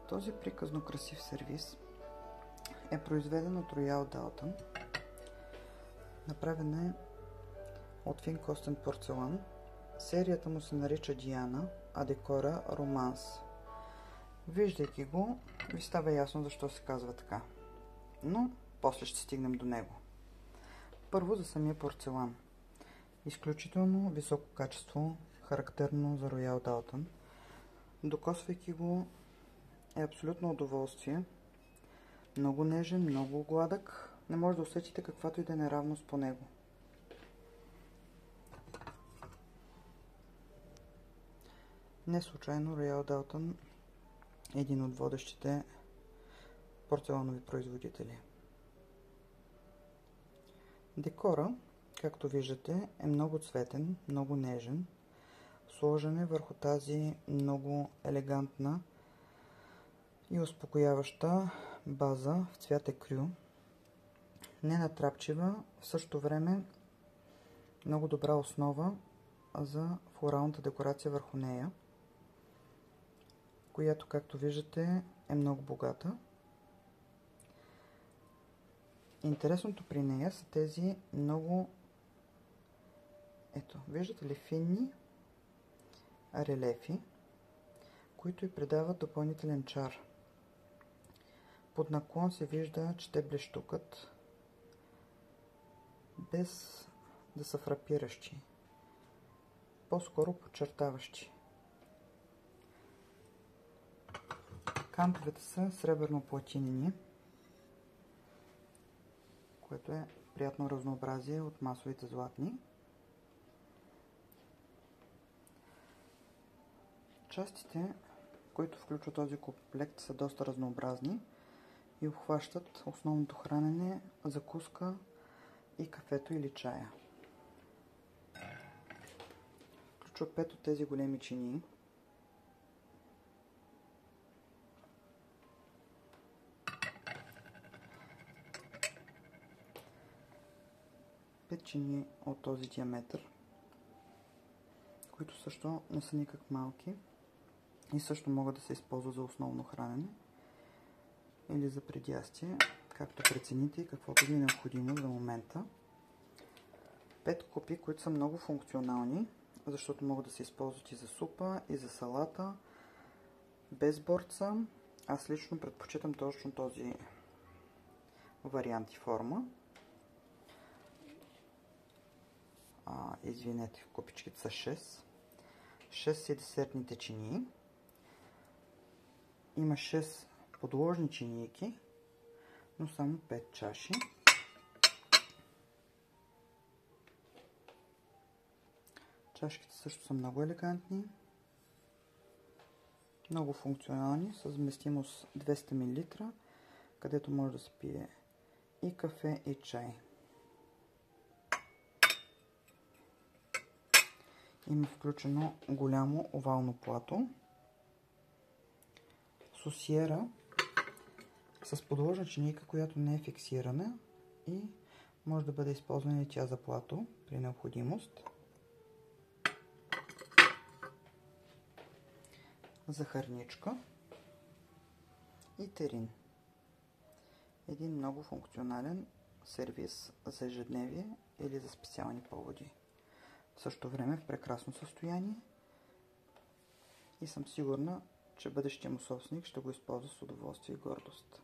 Този приказно красив сервиз е произведен от Royal Doulton. Направен е от фин костен порцелан. Серията му се нарича Диана, а декора Романс. Виждайки го, ви става ясно защо се казва така. Но после ще стигнем до него. Първо за самия порцелан. Изключително високо качество, характерно за Royal Doulton. Докосвайки го е абсолютно удоволствие. Много нежен, много гладък. Не може да усетите каквато и да е неравност по него. Не случайно Royal Doulton е един от водещите порцеланови производители. Декора, както виждате, е много цветен, много нежен. Сложен е върху тази много елегантна и успокояваща база в цвят екрю. Не натрапчива, в същото време много добра основа за флоралната декорация върху нея, която, както виждате, е много богата. Интересното при нея са тези много, ето, виждате ли, финни релефи, които й придават допълнителен чар. Под наклон се вижда, че те блещукат, без да са фрапиращи, по-скоро подчертаващи. Кантовете са сребърно-платинени, което е приятно разнообразие от масовите златни. Частите, които включва този комплект, са доста разнообразни и обхващат основното хранене, закуска и кафето или чая. Включва 5 от тези големи чинии. Чинии от този диаметър, които също не са никак малки и също могат да се използват за основно хранене или за предястие, както прецените и каквото ви е необходимо за момента. 5 купи, които са много функционални, защото могат да се използват и за супа, и за салата, без борца. Аз лично предпочитам точно този вариант и форма. Извинете, купичките са 6. 6 са десертните чинии. Има 6 подложни чинийки, но само 5 чаши. Чашките също са много елегантни, много функционални, с вместимост 200 мл, където може да се пие и кафе, и чай. Има включено голямо овално плато, сосиера с подложна чинийка, която не е фиксирана и може да бъде използвана и тя за плато при необходимост. Захарничка и терин. Един много функционален сервиз за ежедневие или за специални поводи. В същото време в прекрасно състояние и съм сигурна, че бъдещият му собственик ще го използва с удоволствие и гордост.